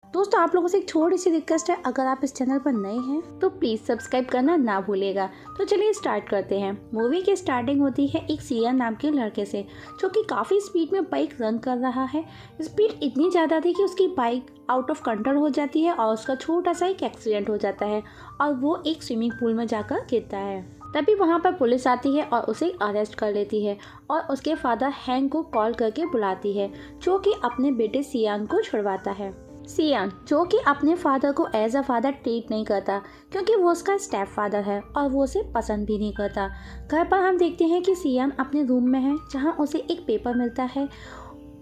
दोस्तों आप लोगों से एक छोटी सी रिक्वेस्ट है, अगर आप इस चैनल पर नए हैं तो प्लीज सब्सक्राइब करना ना भूलेगा। तो चलिए स्टार्ट करते हैं। मूवी की स्टार्टिंग होती है एक सियान नाम के लड़के से, जो कि काफी स्पीड में बाइक रन कर रहा है। स्पीड इतनी ज्यादा थी कि उसकी बाइक आउट ऑफ कंट्रोल हो जाती है और उसका छोटा सा एक एक्सीडेंट हो जाता है और वो एक स्विमिंग पूल में जाकर गिरता है। तभी वहाँ पर पुलिस आती है और उसे अरेस्ट कर लेती है और उसके फादर हैंक को कॉल करके बुलाती है, जो कि अपने बेटे सियान को छुड़वाता है। सियान जो कि अपने फादर को एज अ फादर ट्रीट नहीं करता, क्योंकि वो उसका स्टेप फादर है और वो उसे पसंद भी नहीं करता। घर पर हम देखते हैं कि सियान अपने रूम में है, जहाँ उसे एक पेपर मिलता है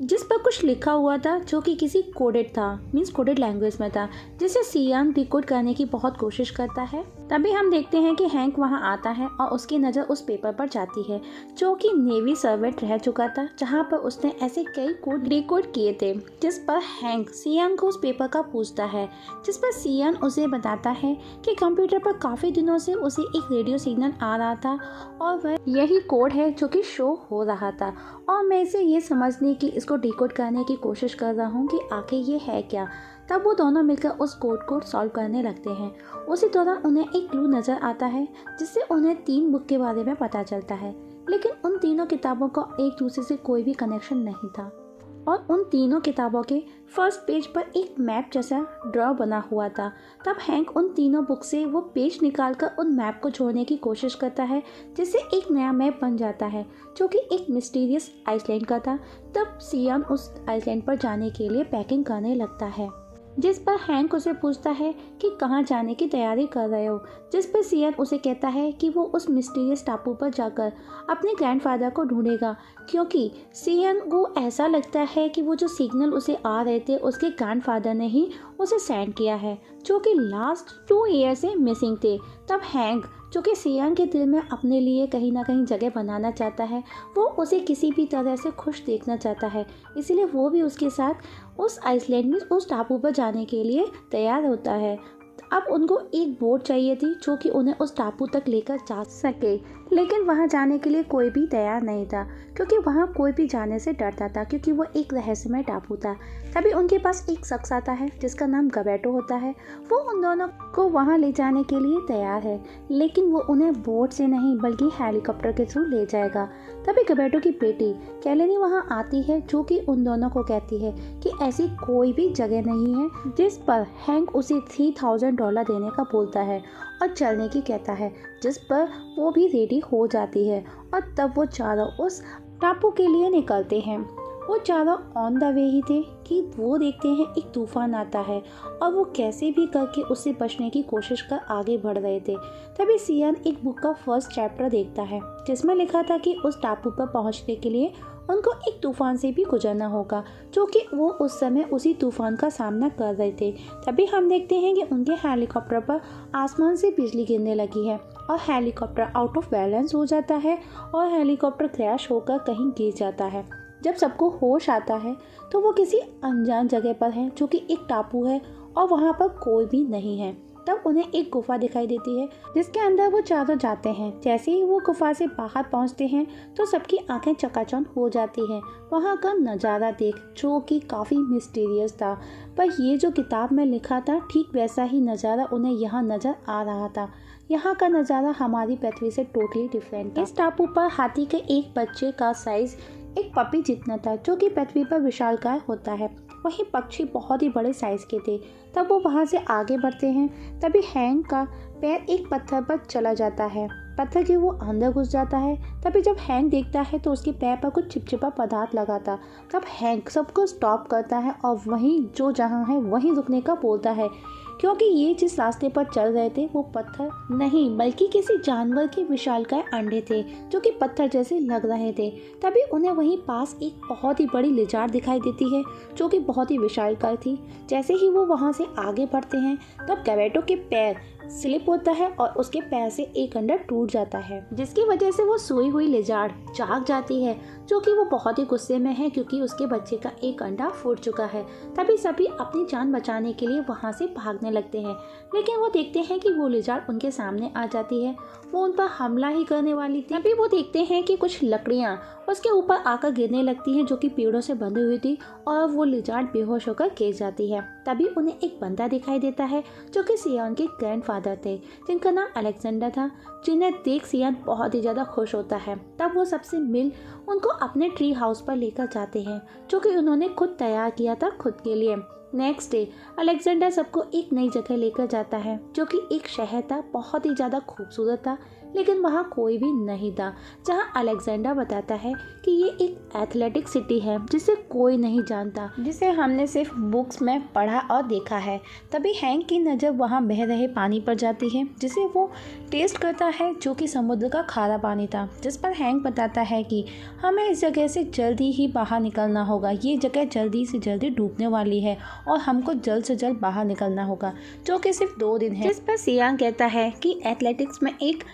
जिस पर कुछ लिखा हुआ था, जो कि किसी कोडेड था, मीन्स कोडेड लैंग्वेज में था, जिसे सियान डिकोड करने की बहुत कोशिश करता है। तभी हम देखते हैं कि हैंक वहां आता है और उसकी नज़र उस पेपर पर जाती है, जो कि नेवी सर्वेंट रह चुका था, जहां पर उसने ऐसे कई कोड डिकोड किए थे। जिस पर हैंक सियान को उस पेपर का पूछता है, जिस पर सियान उसे बताता है कि कंप्यूटर पर काफ़ी दिनों से उसे एक रेडियो सिग्नल आ रहा था और वह यही कोड है जो कि शो हो रहा था, और मैं इसे ये समझने की इसको डिकोड करने की कोशिश कर रहा हूँ कि आखिर ये है क्या। तब वो दोनों मिलकर उस कोड को सॉल्व करने लगते हैं। उसी दौरान उन्हें एक क्लू नज़र आता है, जिससे उन्हें 3 बुक के बारे में पता चलता है, लेकिन उन तीनों किताबों का एक दूसरे से कोई भी कनेक्शन नहीं था। और उन तीनों किताबों के फर्स्ट पेज पर एक मैप जैसा ड्रॉ बना हुआ था। तब हैंक उन तीनों बुक से वो पेज निकालकर उन मैप को जोड़ने की कोशिश करता है, जिससे एक नया मैप बन जाता है, जो कि एक मिस्टीरियस आइसलैंड का था। तब सियान उस आइसलैंड पर जाने के लिए पैकिंग करने लगता है, जिस पर हैंक उसे पूछता है कि कहाँ जाने की तैयारी कर रहे हो, जिस पर सियान उसे कहता है कि वो उस मिस्टीरियस टापू पर जाकर अपने ग्रैंडफादर को ढूंढेगा, क्योंकि सियान को ऐसा लगता है कि वो जो सिग्नल उसे आ रहे थे उसके ग्रैंडफादर ने ही उसे सेंड किया है, जो कि लास्ट 2 ईयर से मिसिंग थे। तब हैंक जो कि सियान के दिल में अपने लिए कहीं ना कहीं जगह बनाना चाहता है, वो उसे किसी भी तरह से खुश देखना चाहता है, इसीलिए वो भी उसके साथ उस आइसलैंड में उस टापू पर जाने के लिए तैयार होता है। अब उनको एक बोट चाहिए थी, जो कि उन्हें उस टापू तक लेकर जा सके, लेकिन वहां जाने के लिए कोई भी तैयार नहीं था, क्योंकि वहां कोई भी जाने से डरता था, क्योंकि वो एक रहस्यमय टापू था। तभी उनके पास एक शख्स आता है जिसका नाम गबैटो होता है। वो उन दोनों को वहां ले जाने के लिए तैयार है, लेकिन वो उन्हें बोट से नहीं बल्कि हेलीकॉप्टर के थ्रू ले जाएगा। तभी गबैटो की बेटी कैलेनी वहां आती है, जो कि उन दोनों को कहती है कि ऐसी कोई भी जगह नहीं है, जिस पर हैंक उसे $3000 देने का बोलता है और चलने की कहता है, जिस पर वो भी रेडी हो जाती है। और तब वो चारों उस टापू के लिए निकलते हैं। वो चारों ऑन द वे ही थे कि वो देखते हैं एक तूफान आता है और वो कैसे भी करके उससे बचने की कोशिश कर आगे बढ़ रहे थे। तभी सियान एक बुक का फर्स्ट चैप्टर देखता है, जिसमें लिखा था कि उस टापू पर पहुंचने के लिए उनको एक तूफान से भी गुजरना होगा, जो कि वो उस समय उसी तूफान का सामना कर रहे थे। तभी हम देखते हैं कि उनके हेलीकॉप्टर पर आसमान से बिजली गिरने लगी है और हेलीकॉप्टर आउट ऑफ बैलेंस हो जाता है और हेलीकॉप्टर क्रैश होकर कहीं गिर जाता है। जब सबको होश आता है तो वो किसी अनजान जगह पर है, जो कि एक टापू है और वहाँ पर कोई भी नहीं है। तब उन्हें एक गुफा दिखाई देती है, जिसके अंदर वो चारों जाते हैं। जैसे ही वो गुफा से बाहर पहुंचते हैं तो सबकी आंखें चकाचौंध हो जाती हैं वहाँ का नज़ारा देख, जो कि काफ़ी मिस्टीरियस था। पर ये जो किताब में लिखा था, ठीक वैसा ही नज़ारा उन्हें यहाँ नज़र आ रहा था। यहाँ का नज़ारा हमारी पृथ्वी से टोटली डिफरेंट था। इस टापू पर हाथी के एक बच्चे का साइज एक पपी जितना था, जो कि पृथ्वी पर विशालकाय होता है। वहीं पक्षी बहुत ही बड़े साइज के थे। तब वो वहाँ से आगे बढ़ते हैं। तभी हैंक का पैर एक पत्थर पर चला जाता है, पत्थर के वो अंदर घुस जाता है। तभी जब हैंक देखता है तो उसके पैर पर कुछ चिपचिपा पदार्थ लगा था। तब हैंक सबको स्टॉप करता है और वहीं जो जहाँ है वहीं रुकने का बोलता है, क्योंकि ये जिस रास्ते पर चल रहे थे वो पत्थर नहीं बल्कि किसी जानवर के विशालकाय अंडे थे, जो कि पत्थर जैसे लग रहे थे। तभी उन्हें वहीं पास एक बहुत ही बड़ी लिजार्ड दिखाई देती है, जो कि बहुत ही विशालकाय थी। जैसे ही वो वहाँ से आगे बढ़ते हैं तब गबैटो के पैर स्लिप होता है और उसके पैर से एक अंडा टूट जाता है, जिसकी वजह से वो सोई हुई लिजार्ड जाग जाती है, जो कि वो बहुत ही गुस्से में है क्योंकि उसके बच्चे का एक अंडा फूट चुका है। तभी सभी अपनी जान बचाने के लिए वहाँ से भागने भागने लगते हैं, लेकिन वो देखते हैं कि वो लिजार्ड उनके सामने आ जाती है। वो उन पर हमला ही करने वाली थी। तभी वो देखते हैं कि कुछ लकड़ियाँ उसके ऊपर आकर गिरने लगती हैं जो कि पेड़ों से बंधी हुई थी, और वो लिजार्ड बेहोश होकर गिर जाती है। तभी उन्हें एक बंदा दिखाई देता है जो कि सियान के ग्रैंडफादर थे, जिनका नाम अलेक्जेंडर था, जिन्हें देख सियान बहुत ही ज़्यादा खुश होता है। तब वो सबसे मिल उनको अपने ट्री हाउस पर लेकर जाते हैं जो कि उन्होंने खुद तैयार किया था खुद के लिए। नेक्स्ट डे अलेक्जेंडर सबको एक नई जगह लेकर जाता है जो कि एक शहर था, बहुत ही ज़्यादा खूबसूरत था, लेकिन वहाँ कोई भी नहीं था। जहाँ अलेक्जेंडर बताता है कि ये एक एथलेटिक सिटी है जिसे कोई नहीं जानता, जिसे हमने सिर्फ बुक्स में पढ़ा और देखा है। तभी हैंक की नज़र वहाँ बह रहे पानी पर जाती है जिसे वो टेस्ट करता है, जो कि समुद्र का खारा पानी था। जिस पर हैंक बताता है कि हमें इस जगह से जल्दी ही बाहर निकलना होगा, ये जगह जल्दी से जल्दी डूबने वाली है और हमको जल्द से जल्द बाहर निकलना होगा, जो कि सिर्फ 2 दिन है। जिस पर सियान कहता है कि एथलेटिक्स में एक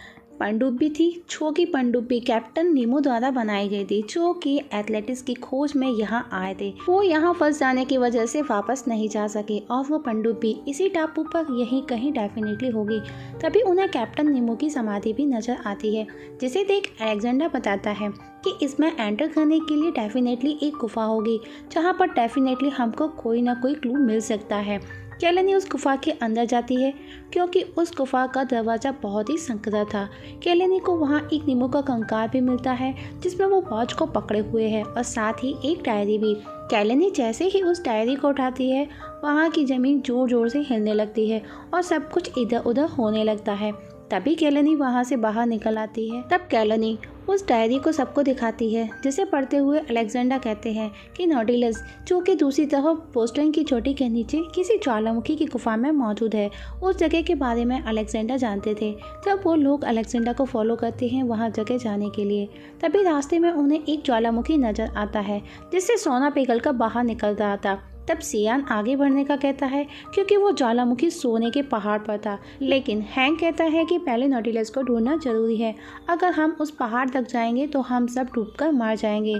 पनडुब्बी थी, जो कि पनडुब्बी कैप्टन नीमो द्वारा बनाई गई थी, जो कि एथलेटिक्स की खोज में यहाँ आए थे। वो यहाँ फंस जाने की वजह से वापस नहीं जा सके और वो पनडुब्बी इसी टापू पर यहीं कहीं डेफिनेटली होगी। तभी उन्हें कैप्टन नीमो की समाधि भी नजर आती है, जिसे देख अलेक्जेंडर बताता है कि इसमें एंटर करने के लिए डेफिनेटली एक गुफा होगी, जहाँ पर डेफिनेटली हमको कोई ना कोई क्लू मिल सकता है। केलेनी उस गुफा के अंदर जाती है क्योंकि उस गुफा का दरवाज़ा बहुत ही संकरा था। केलेनी को वहाँ एक नीमो का कंकाल भी मिलता है जिसमें वो वॉच को पकड़े हुए है और साथ ही एक डायरी भी। केलेनी जैसे ही उस डायरी को उठाती है, वहाँ की ज़मीन जोर जोर से हिलने लगती है और सब कुछ इधर उधर होने लगता है। तभी केलेनी वहाँ से बाहर निकल आती है। तब केलेनी उस डायरी को सबको दिखाती है, जिसे पढ़ते हुए अलेक्जेंडर कहते हैं कि नॉटिलस, जो कि दूसरी तरफ बोस्टन की चोटी के नीचे किसी ज्वालामुखी की गुफा में मौजूद है, उस जगह के बारे में अलेक्जेंडर जानते थे। तब वो लोग अलेक्जेंडर को फॉलो करते हैं वहाँ जगह जाने के लिए। तभी रास्ते में उन्हें एक ज्वालामुखी नजर आता है जिससे सोना पिघल कर बाहर निकल रहा था। तब सियान आगे बढ़ने का कहता है क्योंकि वो ज्वालामुखी सोने के पहाड़ पर था, लेकिन हैंक कहता है कि पहले नॉटिलस को ढूंढना जरूरी है, अगर हम उस पहाड़ तक जाएंगे तो हम सब डूबकर मर जाएंगे।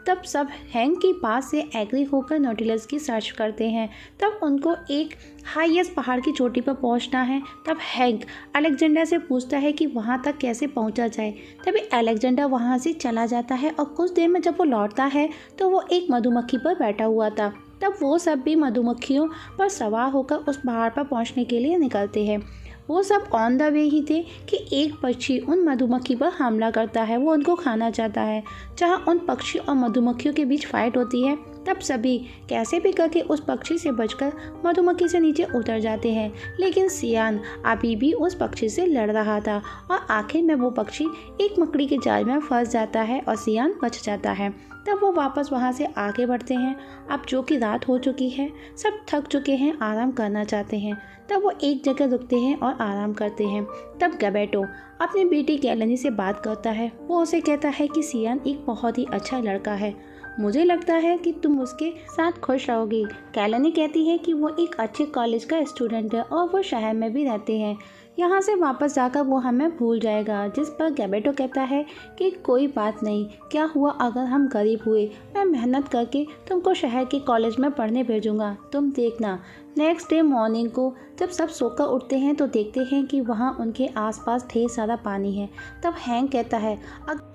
तब सब हैंक के पास से एग्री होकर नॉटिलस की सर्च करते हैं। तब उनको एक हाईएस्ट पहाड़ की चोटी पर पहुंचना है। तब हैंक अलेक्जेंडर से पूछता है कि वहां तक कैसे पहुंचा जाए। तभी अलेक्जेंडर वहां से चला जाता है और कुछ देर में जब वो लौटता है तो वो एक मधुमक्खी पर बैठा हुआ था। तब वो सब भी मधुमक्खियों पर सवार होकर उस पहाड़ पर पहुंचने के लिए निकलते हैं। वो सब ऑन द वे ही थे कि एक पक्षी उन मधुमक्खी पर हमला करता है, वो उनको खाना चाहता है। जहां उन पक्षी और मधुमक्खियों के बीच फाइट होती है, तब सभी कैसे भी करके उस पक्षी से बचकर मधुमक्खी से नीचे उतर जाते हैं, लेकिन सियान अभी भी उस पक्षी से लड़ रहा था और आखिर में वो पक्षी एक मकड़ी के जाल में फंस जाता है और सियान बच जाता है। तब वो वापस वहाँ से आगे बढ़ते हैं। अब जो कि रात हो चुकी है, सब थक चुके हैं, आराम करना चाहते हैं। तब वो एक जगह रुकते हैं और आराम करते हैं। तब गैबेटो अपनी बेटी केलेनी से बात करता है। वो उसे कहता है कि सियान एक बहुत ही अच्छा लड़का है, मुझे लगता है कि तुम उसके साथ खुश रहोगी। केलेनी कहती है कि वो एक अच्छे कॉलेज का स्टूडेंट है और वो शहर में भी रहते हैं, यहाँ से वापस जाकर वो हमें भूल जाएगा। जिस पर गैबेटो कहता है कि कोई बात नहीं, क्या हुआ अगर हम गरीब हुए, मैं मेहनत करके तुमको शहर के कॉलेज में पढ़ने भेजूंगा, तुम देखना। नेक्स्ट डे मॉर्निंग को जब सब सोकर उठते हैं तो देखते हैं कि वहाँ उनके आसपास ढेर सारा पानी है। तब हैंक कहता है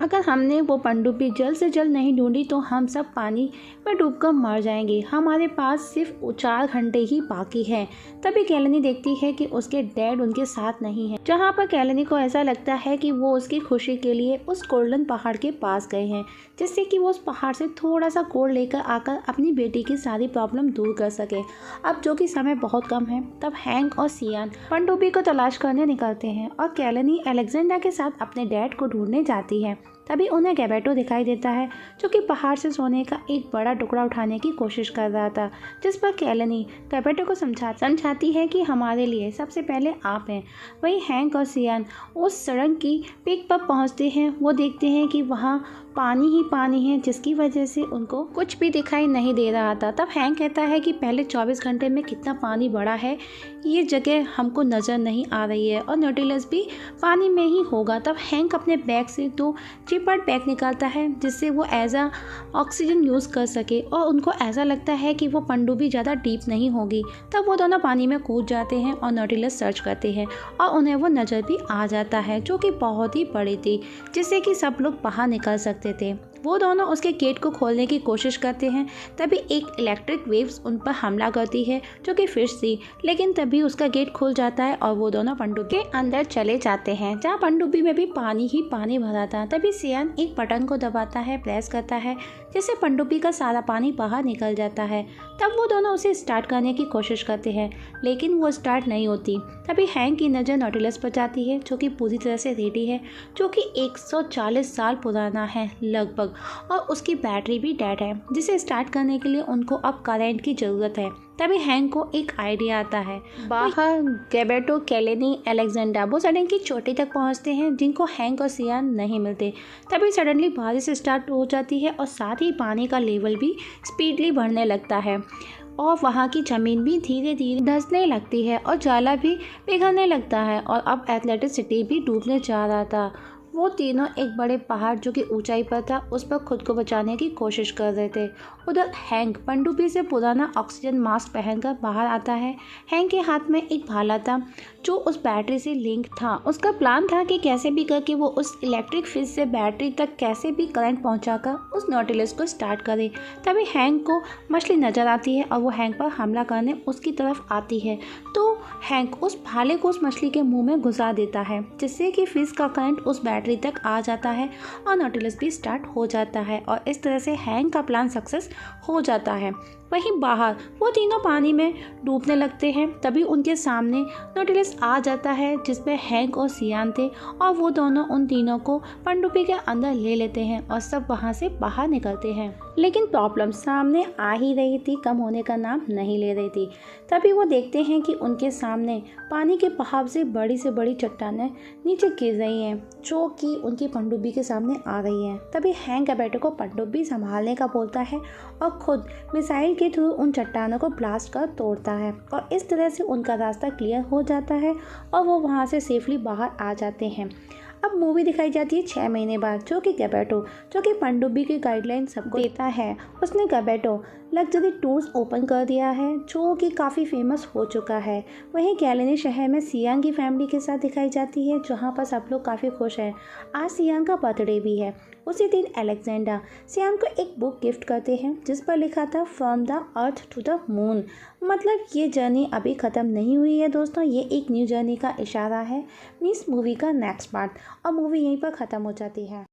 अगर हमने वो पनडुब्बी जल्द से जल्द नहीं ढूंढी तो हम सब पानी में डूबकर मर जाएंगे, हमारे पास सिर्फ 4 घंटे ही बाकी हैं। तभी केलेनी देखती है कि उसके डैड उनके साथ नहीं है, जहाँ पर केलेनी को ऐसा लगता है कि वो उसकी खुशी के लिए उस गोल्डन पहाड़ के पास गए हैं, जिससे कि वो उस पहाड़ से थोड़ा सा गोल्ड लेकर आकर अपनी बेटी की सारी प्रॉब्लम दूर कर सके। अब जो कि समय बहुत कम है, तब हैंक और सियान पनडुब्बी को तलाश करने निकलते हैं और केलेनी अलेक्जेंडर के साथ अपने डैड को ढूंढने जाती है। तभी उन्हें गैबेटो दिखाई देता है जो कि पहाड़ से सोने का एक बड़ा टुकड़ा उठाने की कोशिश कर रहा था। जिस पर केलेनी गैबेटो को समझाती है कि हमारे लिए सबसे पहले आप हैं। वही हैंक और सियान उस सड़क की पीक पर पहुंचते हैं। वो देखते हैं कि वहाँ पानी ही पानी है, जिसकी वजह से उनको कुछ भी दिखाई नहीं दे रहा था। तब हैंक कहता है कि पहले 24 घंटे में कितना पानी बढ़ा है, ये जगह हमको नज़र नहीं आ रही है और नॉटिलस भी पानी में ही होगा। तब हैंक अपने बैग से 2 चिप पार्ट बैग निकालता है जिससे वो एज अ ऑक्सीजन यूज़ कर सके और उनको ऐसा लगता है कि वो पनडुब्बी ज़्यादा डीप नहीं होगी। तब वो दोनों पानी में कूद जाते हैं और नॉटिलस सर्च करते हैं और उन्हें वो नज़र भी आ जाता है जो कि बहुत ही बड़ी थी, जिससे कि सब लोग बाहर निकल सकते थे। वो दोनों उसके गेट को खोलने की कोशिश करते हैं, तभी एक इलेक्ट्रिक वेव्स उन पर हमला करती है जो कि फिश थी, लेकिन तभी उसका गेट खुल जाता है और वो दोनों पनडुब्बी के अंदर चले जाते हैं जहाँ पनडुब्बी में भी पानी ही पानी भरा था। तभी सियान एक बटन को दबाता है, प्रेस करता है, जिससे पनडुब्बी का सारा पानी बाहर निकल जाता है। तब वो दोनों उसे स्टार्ट करने की कोशिश करते हैं, लेकिन वो स्टार्ट नहीं होती। तभी हैंक की नज़र नॉटिलस पर जाती है जो कि पूरी तरह से रेडी है, जो कि 140 साल पुराना है लगभग, और उसकी बैटरी भी डेड है, जिसे स्टार्ट करने के लिए उनको अब करंट की ज़रूरत है। तभी हैंक को एक आइडिया आता है। बाहर गैबेटो, कैलेनी, अलेक्जेंडा वो सड़क की चोटी तक पहुंचते हैं जिनको हैंक और सियान नहीं मिलते। तभी सडनली बारिश स्टार्ट हो जाती है और साथ ही पानी का लेवल भी स्पीडली बढ़ने लगता है और वहाँ की ज़मीन भी धीरे धीरे धंसने लगती है और जाला भी पिघलने लगता है और अब एथलेटिक सिटी भी डूबने जा रहा था। वो तीनों एक बड़े पहाड़ जो कि ऊंचाई पर था उस पर खुद को बचाने की कोशिश कर रहे थे। उधर हैंक पनडुब्बी से पुराना ऑक्सीजन मास्क पहनकर बाहर आता है। हैंक के हाथ में एक भाला था जो उस बैटरी से लिंक था। उसका प्लान था कि कैसे भी करके वो उस इलेक्ट्रिक फिश से बैटरी तक कैसे भी करंट पहुंचाकर उस नॉटिलस को स्टार्ट करे। तभी हैंक को मछली नज़र आती है और वो हैंक पर हमला करने उसकी तरफ आती है, तो हैंक उस भाले को उस मछली के मुंह में घुसा देता है, जिससे कि फिश का करंट उस बैटरी तक आ जाता है और नॉटिलस भी स्टार्ट हो जाता है और इस तरह से हैंक का प्लान सक्सेस हो जाता है। वहीं बाहर वो तीनों पानी में डूबने लगते हैं। तभी उनके सामने नॉटिलस आ जाता है जिसमें हैंक और सियान थे और वो दोनों उन तीनों को पनडुब्बी के अंदर ले लेते हैं और सब वहाँ से बाहर निकलते हैं। लेकिन प्रॉब्लम सामने आ ही रही थी, कम होने का नाम नहीं ले रही थी। तभी वो देखते हैं कि उनके सामने पानी के बहाव से बड़ी चट्टानें नीचे गिर रही हैं जो कि उनकी पनडुब्बी के सामने आ रही हैं। तभी हैंक गैबेटो को पनडुब्बी संभालने का बोलता है और खुद मिसाइल के थ्रू उन चट्टानों को ब्लास्ट कर तोड़ता है और इस तरह से उनका रास्ता क्लियर हो जाता है और वो वहाँ से सेफली बाहर आ जाते हैं। अब मूवी दिखाई जाती है 6 महीने बाद, जो कि गैबेटो जो कि पनडुब्बी की गाइडलाइन सबको देता है, उसने गैबेटो लग्जरी टूर्स ओपन कर दिया है जो कि काफ़ी फेमस हो चुका है। वहीं कैलेनी शहर में सियान की फैमिली के साथ दिखाई जाती है जहाँ पर सब लोग काफ़ी खुश हैं। आज सियान का बर्थडे भी है। उसी दिन अलेक्जेंडा सियान को एक बुक गिफ्ट करते हैं जिस पर लिखा था from the earth to the moon. मतलब ये जर्नी अभी ख़त्म नहीं हुई है दोस्तों, ये एक न्यू जर्नी का इशारा है। मीन्स मूवी का नेक्स्ट पार्ट, और मूवी यहीं पर ख़त्म हो जाती है।